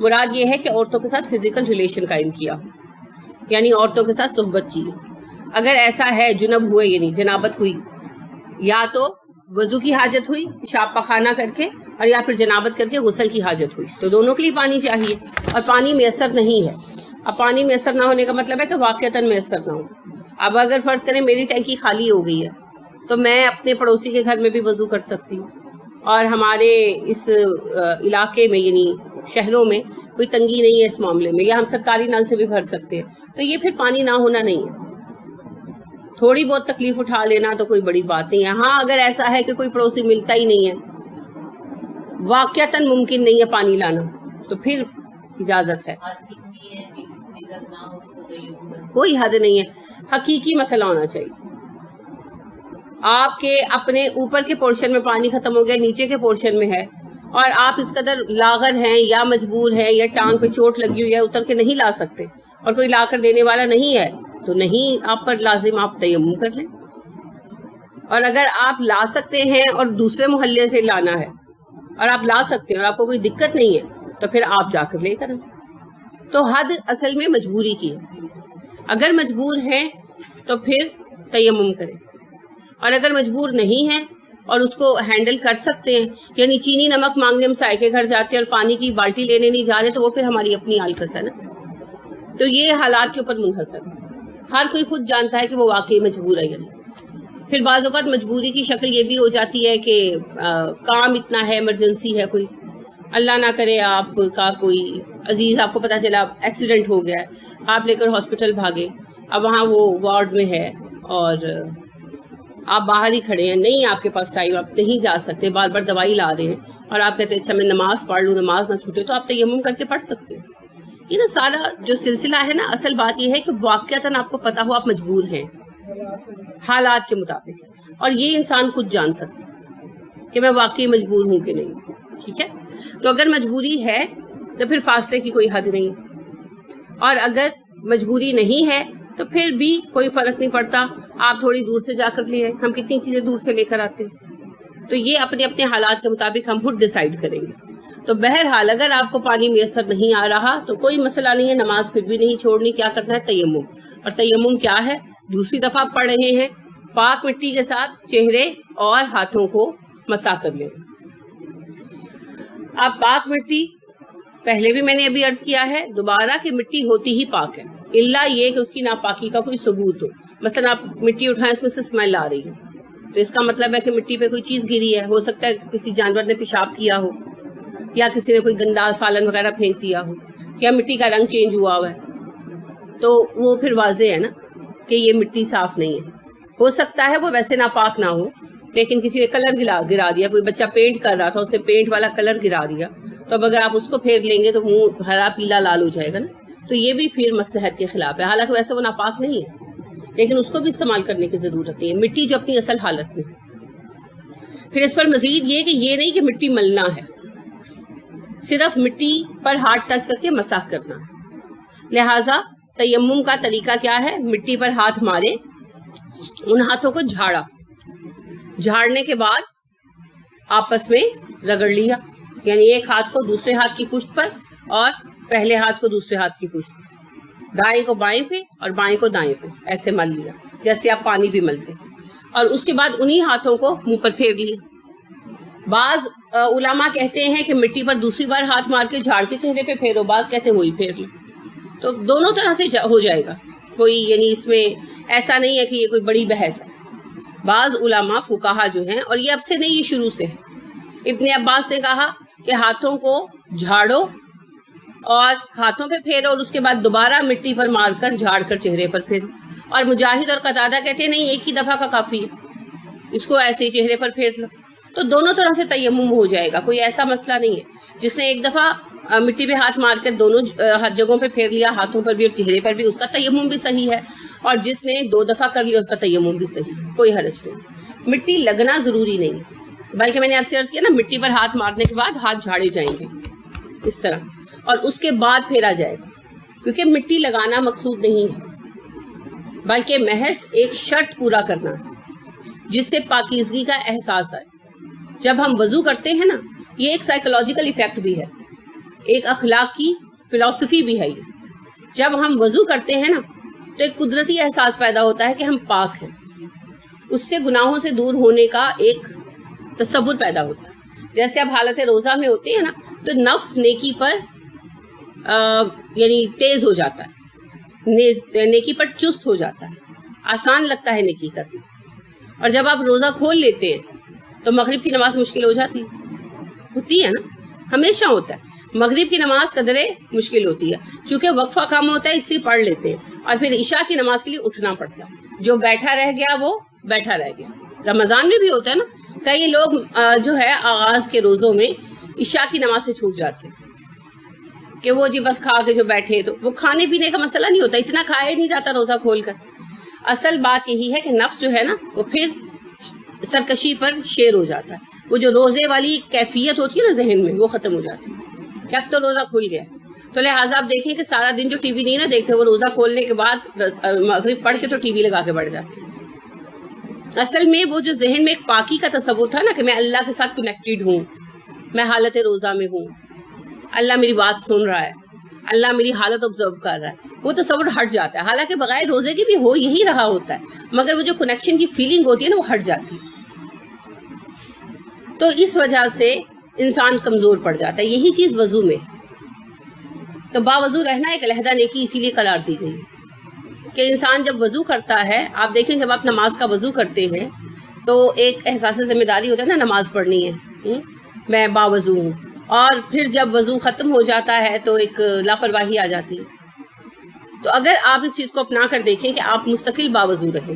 مراد یہ ہے کہ عورتوں کے ساتھ فزیکل ریلیشن قائم کیا ہو, یعنی عورتوں کے ساتھ صحبت کی. اگر ایسا ہے جنب ہوئے یعنی جنابت ہوئی, یا تو وضو کی حاجت ہوئی پیشاب پخانہ کر کے, اور یا پھر جنابت کر کے غسل کی حاجت ہوئی, تو دونوں کے لیے پانی چاہیے, اور پانی میسر نہیں ہے. اب پانی میسر نہ ہونے کا مطلب ہے کہ واقعتاً میسر نہ ہو. اب اگر فرض کریں میری ٹینکی خالی ہو گئی ہے تو میں اپنے پڑوسی کے گھر میں بھی وضو کر سکتی ہوں, اور ہمارے اس علاقے میں یعنی شہروں میں کوئی تنگی نہیں ہے اس معاملے میں, یا ہم سرکاری نل سے بھی بھر سکتے ہیں, تو یہ پھر پانی نہ ہونا نہیں ہے. تھوڑی بہت تکلیف اٹھا لینا تو کوئی بڑی بات نہیں ہے. ہاں اگر ایسا ہے کہ کوئی پڑوسی ملتا ہی نہیں ہے, واقعتاً ممکن نہیں ہے پانی لانا, تو پھر اجازت ہے. کوئی حد نہیں ہے, حقیقی مسئلہ ہونا چاہیے. آپ کے اپنے اوپر کے پورشن میں پانی ختم ہو گیا, نیچے کے پورشن میں ہے, اور آپ اس قدر لاغر ہیں یا مجبور ہیں یا ٹانگ پہ چوٹ لگی ہوئی ہے اتر کے نہیں لا سکتے, اور کوئی لا کر دینے والا نہیں ہے, تو نہیں آپ پر لازم آپ تیمم کر لیں. اور اگر آپ لا سکتے ہیں اور دوسرے محلے سے لانا ہے اور آپ لا سکتے ہیں اور آپ کو کوئی دقت نہیں ہے, تو پھر آپ جا کر لے کر. تو حد اصل میں مجبوری کی ہے. اگر مجبور ہیں تو پھر تیمم کریں, اور اگر مجبور نہیں ہیں اور اس کو ہینڈل کر سکتے ہیں, یعنی چینی نمک مانگنے ہم سائے کے گھر جاتے ہیں اور پانی کی بالٹی لینے نہیں جا رہے, تو وہ پھر ہماری اپنی آلکس ہے نا. تو یہ حالات کے اوپر منحصر ہے, ہر کوئی خود جانتا ہے کہ وہ واقعی مجبور ہے یا نہیں. پھر بعض اوقات مجبوری کی شکل یہ بھی ہو جاتی ہے کہ کام اتنا ہے, ایمرجنسی ہے, کوئی اللہ نہ کرے آپ کا کوئی عزیز آپ کو پتہ چلا ایکسیڈنٹ ہو گیا ہے, آپ لے کر ہاسپٹل بھاگے, اب وہاں وہ وارڈ میں ہے اور آپ باہر ہی کھڑے ہیں, نہیں آپ کے پاس ٹائم, آپ نہیں جا سکتے, بار بار دوائی لا رہے ہیں, اور آپ کہتے ہیں اچھا میں نماز پڑھ لوں, نماز نہ چھوٹے, تو آپ تیمم کر کے پڑھ سکتے ہیں. یہ نا سارا جو سلسلہ ہے نا, اصل بات یہ ہے کہ واقعتاً آپ کو پتا ہو آپ مجبور ہیں حالات کے مطابق, اور یہ انسان خود جان سکتا ہے کہ میں واقعی مجبور ہوں کہ نہیں. ٹھیک ہے, تو اگر مجبوری ہے تو پھر فاصلے کی کوئی حد نہیں, اور اگر مجبوری نہیں ہے تو پھر بھی کوئی فرق نہیں پڑتا, آپ تھوڑی دور سے جا کر لے آئے, ہم کتنی چیزیں دور سے لے کر آتے ہیں. تو یہ اپنے اپنے حالات کے مطابق ہم خود ڈیسائیڈ کریں گے. تو بہرحال اگر آپ کو پانی میسر نہیں آ رہا تو کوئی مسئلہ نہیں ہے, نماز پھر بھی نہیں چھوڑنی. کیا کرنا ہے؟ تیمم. اور تیمم کیا ہے؟ دوسری دفعہ آپ پڑھ رہے ہیں, پاک مٹی کے ساتھ چہرے اور ہاتھوں کو مسح کر لیں. اب پاک مٹی پہلے بھی میں نے ابھی عرض کیا ہے, دوبارہ کہ مٹی ہوتی ہی پاک ہے, الا یہ کہ اس کی ناپاکی کا کوئی ثبوت ہو. مثلا آپ مٹی اٹھائیں, اس میں سے اسمیل آ رہی ہے, تو اس کا مطلب ہے کہ مٹی پہ کوئی چیز گری ہے. ہو سکتا ہے کسی جانور نے پیشاب کیا ہو, یا کسی نے کوئی گندا سالن وغیرہ پھینک دیا ہو, یا مٹی کا رنگ چینج ہوا ہوا ہے, تو وہ پھر واضح ہے نا کہ یہ مٹی صاف نہیں ہے. ہو سکتا ہے وہ ویسے ناپاک نہ ہو, لیکن کسی نے کلر گرا دیا, کوئی بچہ پینٹ کر رہا تھا, اس نے پینٹ والا کلر گرا دیا, تو اب اگر آپ اس کو پھیر لیں گے تو منہ ہرا پیلا لال ہو جائے گا نا, تو یہ بھی پھر مصلحت کے خلاف ہے. حالانکہ ویسے وہ ناپاک نہیں ہے, لیکن اس کو بھی استعمال کرنے کی ضرورت ہے, مٹی جو اپنی اصل حالت میں. پھر اس پر مزید یہ کہ یہ نہیں کہ مٹی ملنا ہے, صرف مٹی پر ہاتھ ٹچ کر کے مسح کرنا ہے. لہٰذا تیمم کا طریقہ کیا ہے؟ مٹی پر ہاتھ مارے, ان ہاتھوں کو جھاڑا, جھاڑنے کے بعد آپس میں رگڑ لیا, یعنی ایک ہاتھ کو دوسرے ہاتھ کی پشت پر اور پہلے ہاتھ کو دوسرے ہاتھ کی پشت پر, دائیں کو بائیں پہ اور بائیں کو دائیں پہ, ایسے مل لیا جیسے آپ پانی بھی ملتے. اور اس کے بعد انہی ہاتھوں کو منہ پر پھیر لیا. بعض علماء کہتے ہیں کہ مٹی پر دوسری بار ہاتھ مار کے جھاڑ کے چہرے پہ پھیرو, بعض کہتے ہیں وہی پھیر لو. تو دونوں طرح سے ہو جائے گا, کوئی یعنی اس میں ایسا نہیں ہے کہ یہ کوئی بڑی بحث ہے. بعض علماء فقہا جو ہیں, اور یہ اب سے نہیں, یہ شروع سے ہے, ابن عباس نے کہا کہ ہاتھوں کو جھاڑو اور ہاتھوں پہ پھیرو, اور اس کے بعد دوبارہ مٹی پر مار کر جھاڑ کر چہرے پر پھیرو. اور مجاہد اور قتادہ کہتے ہیں نہیں, ایک ہی دفعہ کا کافی ہے, اس کو ایسے ہی چہرے پر پھیر لو. تو دونوں طرح سے تیمم ہو جائے گا, کوئی ایسا مسئلہ نہیں ہے. جس نے ایک دفعہ مٹی پہ ہاتھ مار کر دونوں جگہوں پہ پھیر لیا, ہاتھوں پر بھی اور چہرے پر بھی, اس کا تیمم بھی صحیح ہے, اور جس نے 2 دفعہ کر لیا اس کا تیمم بھی صحیح ہے, کوئی حرج نہیں. مٹی لگنا ضروری نہیں ہے, بلکہ میں نے آپ سے عرض کیا نا, مٹی پر ہاتھ مارنے کے بعد ہاتھ جھاڑے جائیں گے اس طرح, اور اس کے بعد پھیرا جائے گا, کیونکہ مٹی لگانا مقصود نہیں ہے, بلکہ محض ایک شرط پورا کرنا ہے جس سے پاکیزگی کا احساس آئے. جب ہم وضو کرتے ہیں نا یہ ایک سائیکولوجیکل ایفیکٹ بھی ہے، ایک اخلاق کی فلسفی بھی ہے یہ۔ جب ہم وضو کرتے ہیں نا تو ایک قدرتی احساس پیدا ہوتا ہے کہ ہم پاک ہیں، اس سے گناہوں سے دور ہونے کا ایک تصور پیدا ہوتا ہے۔ جیسے اب حالت روزہ میں ہوتے ہیں نا تو نفس نیکی پر یعنی تیز ہو جاتا ہے، نیکی پر چست ہو جاتا ہے، آسان لگتا ہے نیکی کرنا۔ اور جب آپ روزہ کھول لیتے ہیں تو مغرب کی نماز مشکل ہو جاتی ہے نا، ہمیشہ ہوتا ہے۔ مغرب کی نماز قدرے مشکل ہوتی ہے، چونکہ وقفہ کم ہوتا ہے اس لیے پڑھ لیتے ہیں، اور پھر عشاء کی نماز کے لیے اٹھنا پڑتا ہے۔ جو بیٹھا رہ گیا وہ بیٹھا رہ گیا۔ رمضان میں بھی ہوتا ہے نا، کئی لوگ جو ہے آغاز کے روزوں میں عشاء کی نماز سے چھوٹ جاتے ہیں کہ وہ جی بس کھا کے جو بیٹھے، تو وہ کھانے پینے کا مسئلہ نہیں ہوتا، اتنا کھایا ہی نہیں جاتا روزہ کھول کر۔ اصل بات یہی ہے کہ نفس جو ہے نا وہ پھر سرکشی پر شیر ہو جاتا ہے، وہ جو روزے والی کیفیت ہوتی ہے نا ذہن میں وہ ختم ہو جاتی ہے کہ اب تو روزہ کھل گیا۔ تو لہٰذا آپ دیکھیں کہ سارا دن جو ٹی وی نہیں نا دیکھتے، وہ روزہ کھولنے کے بعد مغرب پڑھ کے تو ٹی وی لگا کے بیٹھ جاتے ہیں۔ اصل میں وہ جو ذہن میں ایک پاکی کا تصور تھا نا کہ میں اللہ کے ساتھ کنیکٹڈ ہوں، میں حالت روزہ میں ہوں، اللہ میری بات سن رہا ہے، اللہ میری حالت آبزرو کر رہا ہے، وہ تصور ہٹ جاتا ہے۔ حالانکہ بغیر روزے کے بھی ہو یہی رہا ہوتا ہے، مگر وہ جو کنیکشن کی فیلنگ ہوتی ہے نا وہ ہٹ جاتی ہے۔ تو اس وجہ سے انسان کمزور پڑ جاتا ہے۔ یہی چیز وضو میں ہے۔ تو باوضو رہنا ایک علیحدہ نیکی اسی لیے قرار دی گئی ہے کہ انسان جب وضو کرتا ہے، آپ دیکھیں جب آپ نماز کا وضو کرتے ہیں تو ایک احساس ذمہ داری ہوتا ہے نا، نماز پڑھنی ہے، میں باوضو ہوں، اور پھر جب وضو ختم ہو جاتا ہے تو ایک لاپرواہی آ جاتی ہے۔ تو اگر آپ اس چیز کو اپنا کر دیکھیں کہ آپ مستقل باوضو رہیں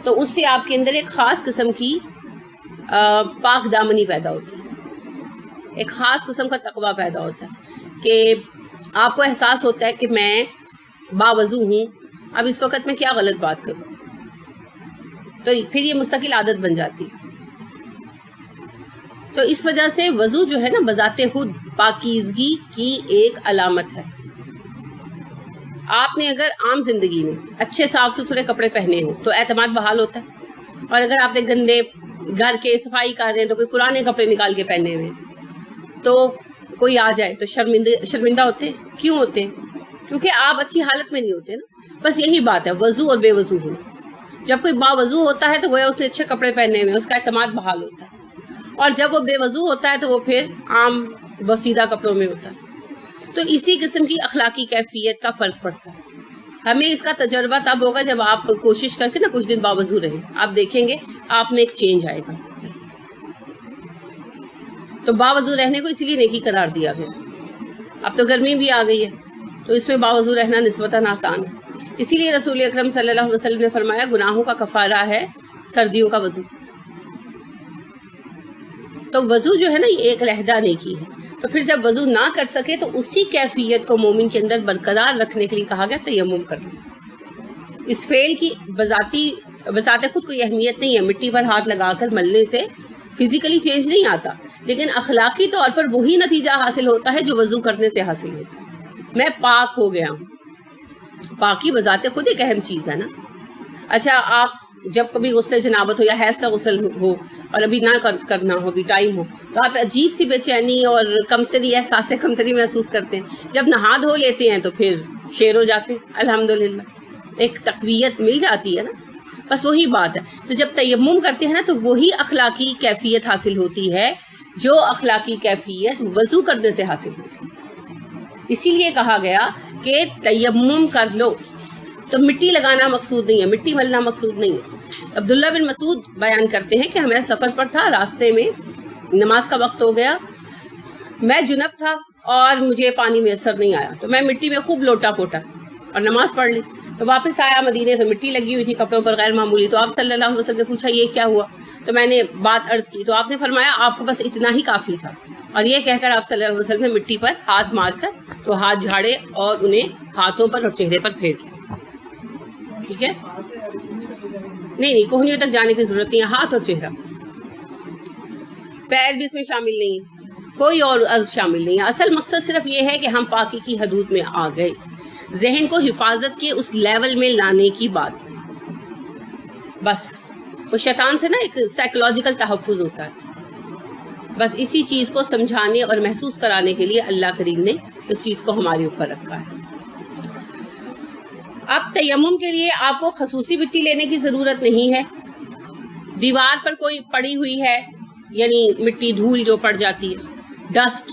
تو اس سے آپ کے اندر ایک خاص قسم کی پاک دامنی پیدا ہوتی ہے، ایک خاص قسم کا تقویٰ پیدا ہوتا ہے کہ آپ کو احساس ہوتا ہے کہ میں باوضو ہوں، اب اس وقت میں کیا غلط بات کروں، تو پھر یہ مستقل عادت بن جاتی ہے۔ تو اس وجہ سے وضو جو ہے نا بذات خود پاکیزگی کی ایک علامت ہے۔ آپ نے اگر عام زندگی میں اچھے صاف ستھرے کپڑے پہنے ہوں تو اعتماد بحال ہوتا ہے، اور اگر آپ نے گندے گھر کے صفائی کر رہے ہیں تو کوئی پرانے کپڑے نکال کے پہنے ہوئے تو کوئی آ جائے تو شرمندہ ہوتے ہیں۔ کیوں ہوتے ہیں؟ کیونکہ آپ اچھی حالت میں نہیں ہوتے نا۔ بس یہی بات ہے وضو اور بے وضو ہونا۔ جب کوئی باوضو ہوتا ہے تو گویا اس نے اچھے کپڑے پہنے ہوئے، اس کا اعتماد بحال ہوتا ہے، اور جب وہ بے وضو ہوتا ہے تو وہ پھر عام بسیدہ کپڑوں میں ہوتا ہے۔ تو اسی قسم کی اخلاقی کیفیت کا فرق پڑتا ہے۔ ہمیں اس کا تجربہ تب ہوگا جب آپ کوشش کر کے نا کچھ دن باوضو رہیں، آپ دیکھیں گے آپ میں ایک چینج آئے گا۔ تو باوضو رہنے کو اسی لیے نیکی قرار دیا گیا۔ اب تو گرمی بھی آ گئی ہے تو اس میں باوضو رہنا نسبتاً آسان ہے، اسی لیے رسول اکرم صلی اللہ علیہ وسلم نے فرمایا گناہوں کا کفارہ ہے سردیوں کا وضو۔ تو وضو جو ہے نا یہ ایک علیحدہ نیکی ہے۔ تو پھر جب وضو نہ کر سکے تو اسی کیفیت کو مومن کے اندر برقرار رکھنے کے لیے کہا گیا تیمم کرنا۔ اس فعل کی بذات خود کوئی اہمیت نہیں ہے، مٹی پر ہاتھ لگا کر ملنے سے فزیکلی چینج نہیں آتا، لیکن اخلاقی طور پر وہی نتیجہ حاصل ہوتا ہے جو وضو کرنے سے حاصل ہوتا ہے۔ میں پاک ہو گیا ہوں، پاکی بذات خود ایک اہم چیز ہے نا۔ اچھا آپ جب کبھی غسل جنابت ہو یا حیض کا غسل ہو اور ابھی نہ کرنا ہو، ابھی ٹائم ہو، تو آپ عجیب سی بے چینی اور کمتری، احساس کمتری محسوس کرتے ہیں۔ جب نہا دھو لیتے ہیں تو پھر شیر ہو جاتے ہیں، الحمدللہ ایک تقویت مل جاتی ہے نا۔ بس وہی بات ہے۔ تو جب تیمم کرتے ہیں نا تو وہی اخلاقی کیفیت حاصل ہوتی ہے جو اخلاقی کیفیت وضو کرنے سے حاصل ہوتی ہے۔ اسی لیے کہا گیا کہ تیمم کر لو۔ تو مٹی لگانا مقصود نہیں ہے، مٹی ملنا مقصود نہیں ہے۔ عبداللہ بن مسعود بیان کرتے ہیں کہ ہمیں سفر پر تھا، راستے میں نماز کا وقت ہو گیا، میں جنب تھا اور مجھے پانی میسر نہیں آیا، تو میں مٹی میں خوب لوٹا پوٹا اور نماز پڑھ لی۔ تو واپس آیا مدینے تو مٹی لگی ہوئی تھی کپڑوں پر غیر معمولی۔ تو آپ صلی اللہ علیہ وسلم نے پوچھا یہ کیا ہوا؟ تو میں نے بات عرض کی تو آپ نے فرمایا آپ کو بس اتنا ہی کافی تھا، اور یہ کہہ کر آپ صلی اللہ علیہ وسلم نے مٹی پر ہاتھ مار کر تو ہاتھ جھاڑے اور انہیں ہاتھوں پر اور چہرے پر پھیر دیا۔ ٹھیک ہے، نہیں کوہنیوں تک جانے کی ضرورت نہیں ہے، ہاتھ اور چہرہ، پیر بھی اس میں شامل نہیں ہے، کوئی اور عضو شامل نہیں ہے۔ اصل مقصد صرف یہ ہے کہ ہم پاکی کی حدود میں آ گئے، ذہن کو حفاظت کے اس لیول میں لانے کی بات ہے۔ بس وہ شیطان سے نا ایک سائیکولوجیکل تحفظ ہوتا ہے بس اسی چیز کو سمجھانے اور محسوس کرانے کے لیے اللہ کریم نے اس چیز کو ہمارے اوپر رکھا ہے۔ اب تیمم کے لیے آپ کو خصوصی مٹی لینے کی ضرورت نہیں ہے۔ دیوار پر کوئی پڑی ہوئی ہے، یعنی مٹی دھول جو پڑ جاتی ہے، ڈسٹ،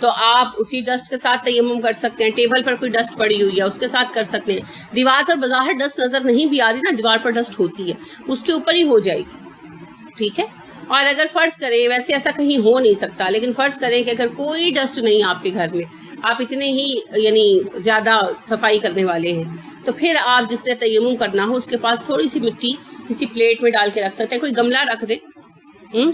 تو آپ اسی ڈسٹ کے ساتھ تیمم کر سکتے ہیں۔ ٹیبل پر کوئی ڈسٹ پڑی ہوئی ہے، اس کے ساتھ کر سکتے ہیں۔ دیوار پر بظاہر ڈسٹ نظر نہیں بھی آ رہی نا، دیوار پر ڈسٹ ہوتی ہے، اس کے اوپر ہی ہو جائے گی، ٹھیک ہے۔ اور اگر فرض کریں، ویسے ایسا کہیں ہو نہیں سکتا، لیکن فرض کریں کہ اگر کوئی ڈسٹ نہیں آپ کے گھر میں، آپ اتنے ہی یعنی زیادہ صفائی کرنے والے ہیں، تو پھر آپ جس نے تیمم کرنا ہو اس کے پاس تھوڑی سی مٹی کسی پلیٹ میں ڈال کے رکھ سکتے ہیں، کوئی گملہ رکھ دیں،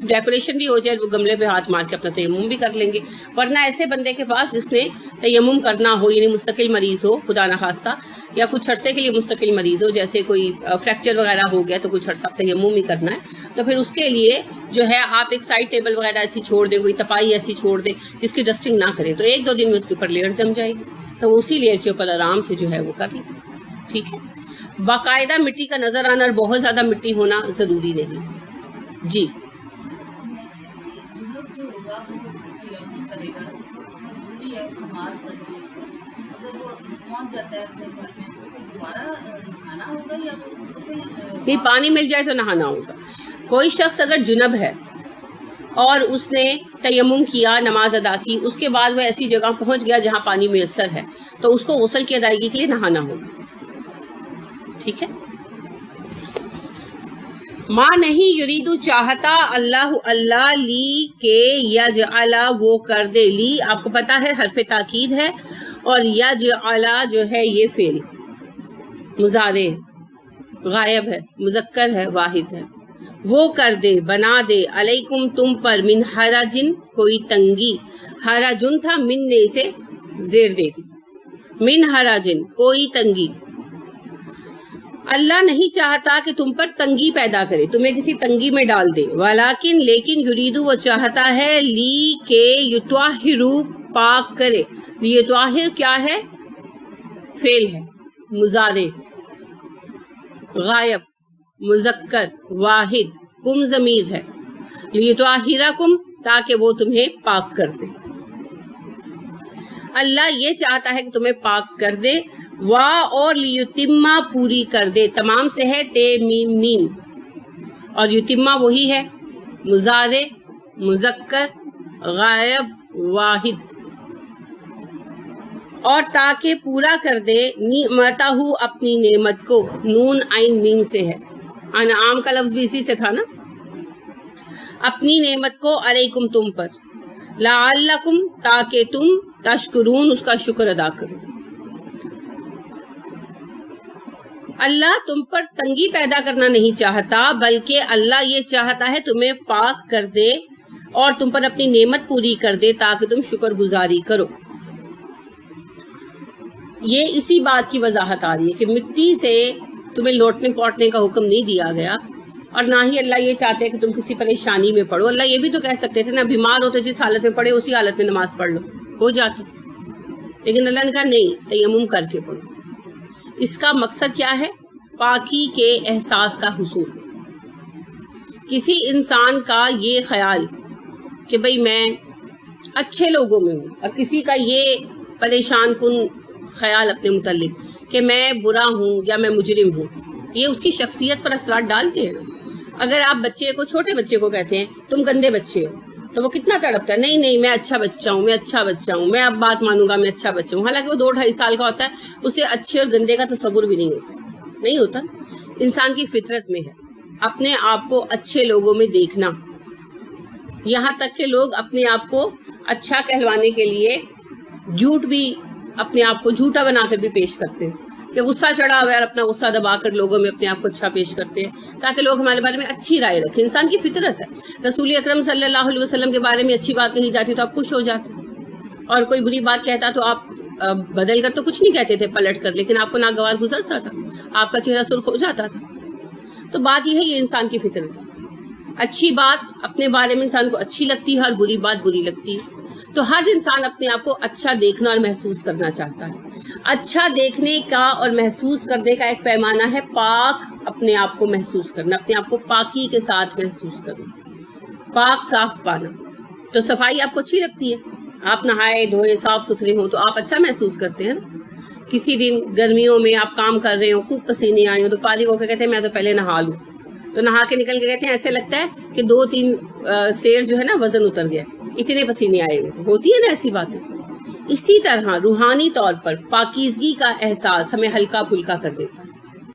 ڈیکوریشن بھی ہو جائے، وہ گملے پہ ہاتھ مار کے اپنا تیمم بھی کر لیں گے۔ ورنہ ایسے بندے کے پاس جس نے تیمم کرنا ہو، یعنی مستقل مریض ہو خدا نخواستہ، یا کچھ عرصے کے لیے مستقل مریض ہو، جیسے کوئی فریکچر وغیرہ ہو گیا تو کچھ عرصہ تیمم ہی کرنا ہے، تو پھر اس کے لیے جو ہے آپ ایک سائڈ ٹیبل وغیرہ ایسی چھوڑ دیں، کوئی تپائی ایسی چھوڑ دیں جس کی ڈسٹنگ نہ کریں، تو 1-2 دن میں اس کے اوپر لیئر جم جائے گی، تو اسی لیئر کے اوپر آرام سے جو ہے وہ کر لیں، ٹھیک ہے۔ باقاعدہ مٹی کا نظر آنا اور بہت زیادہ مٹی ہونا ضروری نہیں۔ جی نہیں، پانی مل جائے تو نہانا ہوگا۔ کوئی شخص اگر جنب ہے اور اس نے تیمم کیا، نماز ادا کی، اس کے بعد وہ ایسی جگہ پہنچ گیا جہاں پانی میسر ہے، تو اس کو غسل کی ادائیگی کے لیے نہانا ہوگا، ٹھیک ہے۔ ماں نہیں یریدو چاہتا، اللہ لی کے یجعل وہ کر دے، لی آپ کو پتا ہے حرف تاکید ہے، اور یجعل جو ہے یہ فعل مضارع غائب ہے، مذکر ہے، واحد ہے، وہ کر دے، بنا دے، علیکم تم پر، من حرجن کوئی تنگی، حرجن تھا، من نے اسے زیر دے دی، من حرجن کوئی تنگی۔ اللہ نہیں چاہتا کہ تم پر تنگی پیدا کرے، تمہیں کسی تنگی میں ڈال دے، ولیکن لیکن یریدو وہ چاہتا ہے، لی کے یطہرو پاک کرے، یطہر کیا ہے؟ فعل ہے، مضارع غائب، مذکر واحد، کم ضمیر ہے، لیطہرکم تاکہ وہ تمہیں پاک کر دے۔ اللہ یہ چاہتا ہے کہ تمہیں پاک کر دے، اور لیتمہ پوری کر دے، تمام سے ہے تے میم میم، اور یتمہ وہی ہے، مضارع مذکر غائب واحد، اور تاکہ پورا کر دے، نعمتہ اپنی نعمت کو، نون عین میم سے ہے، انعام کا لفظ بھی اسی سے تھا نا، اپنی نعمت کو، علیکم تم پر، لعلکم تاکہ تم، تشکرون اس کا شکر ادا کرو۔ اللہ تم پر تنگی پیدا کرنا نہیں چاہتا، بلکہ اللہ یہ چاہتا ہے تمہیں پاک کر دے اور تم پر اپنی نعمت پوری کر دے تاکہ تم شکر گزاری کرو۔ یہ اسی بات کی وضاحت آ رہی ہے کہ مٹی سے تمہیں لوٹنے پوٹنے کا حکم نہیں دیا گیا، اور نہ ہی اللہ یہ چاہتے ہیں کہ تم کسی پریشانی میں پڑھو۔ اللہ یہ بھی تو کہہ سکتے تھے نا، بیمار ہو تو جس حالت میں پڑھے اسی حالت میں نماز پڑھ لو، ہو جاتا، لیکن اللہ نے کہا نہیں، تیمم کر کے پڑھو۔ اس کا مقصد کیا ہے؟ پاکی کے احساس کا حصول۔ کسی انسان کا یہ خیال کہ بھئی میں اچھے لوگوں میں ہوں، اور کسی کا یہ پریشان کن خیال اپنے متعلق کہ میں برا ہوں یا میں مجرم ہوں، یہ اس کی شخصیت پر اثرات ڈالتے ہیں۔ اگر آپ بچے کو، چھوٹے بچے کو کہتے ہیں تم گندے بچے ہو، تو وہ کتنا تڑپتا ہے، نہیں نہیں میں اچھا بچہ ہوں، میں اچھا بچہ ہوں، میں اب بات مانوں گا، میں اچھا بچہ ہوں، حالانکہ وہ 2-2.5 سال کا ہوتا ہے، اسے اچھے اور گندے کا تصور بھی نہیں ہوتا۔ انسان کی فطرت میں ہے اپنے آپ کو اچھے لوگوں میں دیکھنا، یہاں تک کہ لوگ اپنے آپ کو اچھا کہلوانے کے لیے جھوٹ بھی، اپنے آپ کو جھوٹا بنا کر بھی پیش کرتے ہیں، کہ غصہ چڑھا ہوا ہے اور اپنا غصہ دبا کر لوگوں میں اپنے آپ کو اچھا پیش کرتے ہیں تاکہ لوگ ہمارے بارے میں اچھی رائے رکھیں۔ انسان کی فطرت ہے۔ رسول اکرم صلی اللہ علیہ وسلم کے بارے میں اچھی بات کہی جاتی تو آپ خوش ہو جاتے، اور کوئی بری بات کہتا تو آپ بدل کر تو کچھ نہیں کہتے تھے، پلٹ کر، لیکن آپ کو ناگوار گزرتا تھا، آپ کا چہرہ سرخ ہو جاتا تھا۔ تو بات یہ ہے، یہ انسان کی فطرت ہے۔ اچھی بات اپنے بارے میں انسان کو اچھی لگتی ہے اور بری بات بری لگتی ہے، تو ہر انسان اپنے آپ کو اچھا دیکھنا اور محسوس کرنا چاہتا ہے۔ اچھا دیکھنے کا اور محسوس کرنے کا ایک پیمانہ ہے پاک اپنے آپ کو محسوس کرنا، اپنے آپ کو پاکی کے ساتھ محسوس کرنا، پاک صاف پانا۔ تو صفائی آپ کو اچھی لگتی ہے، آپ نہائے دھوئے صاف ستھرے ہوں تو آپ اچھا محسوس کرتے ہیں نا. کسی دن گرمیوں میں آپ کام کر رہے ہو، خوب پسینے آئے ہوں تو فارغ ہو کے کہتے ہیں میں تو پہلے نہا لوں، تو نہا کے نکل کے کہتے ہیں ایسے لگتا ہے کہ 2-3 سیر جو ہے نا وزن اتر گیا، اتنے پسینے آئے ہوئے. ہوتی ہے نا ایسی باتیں. اسی طرح روحانی طور پر پاکیزگی کا احساس ہمیں ہلکا پھلکا کر دیتا ہے.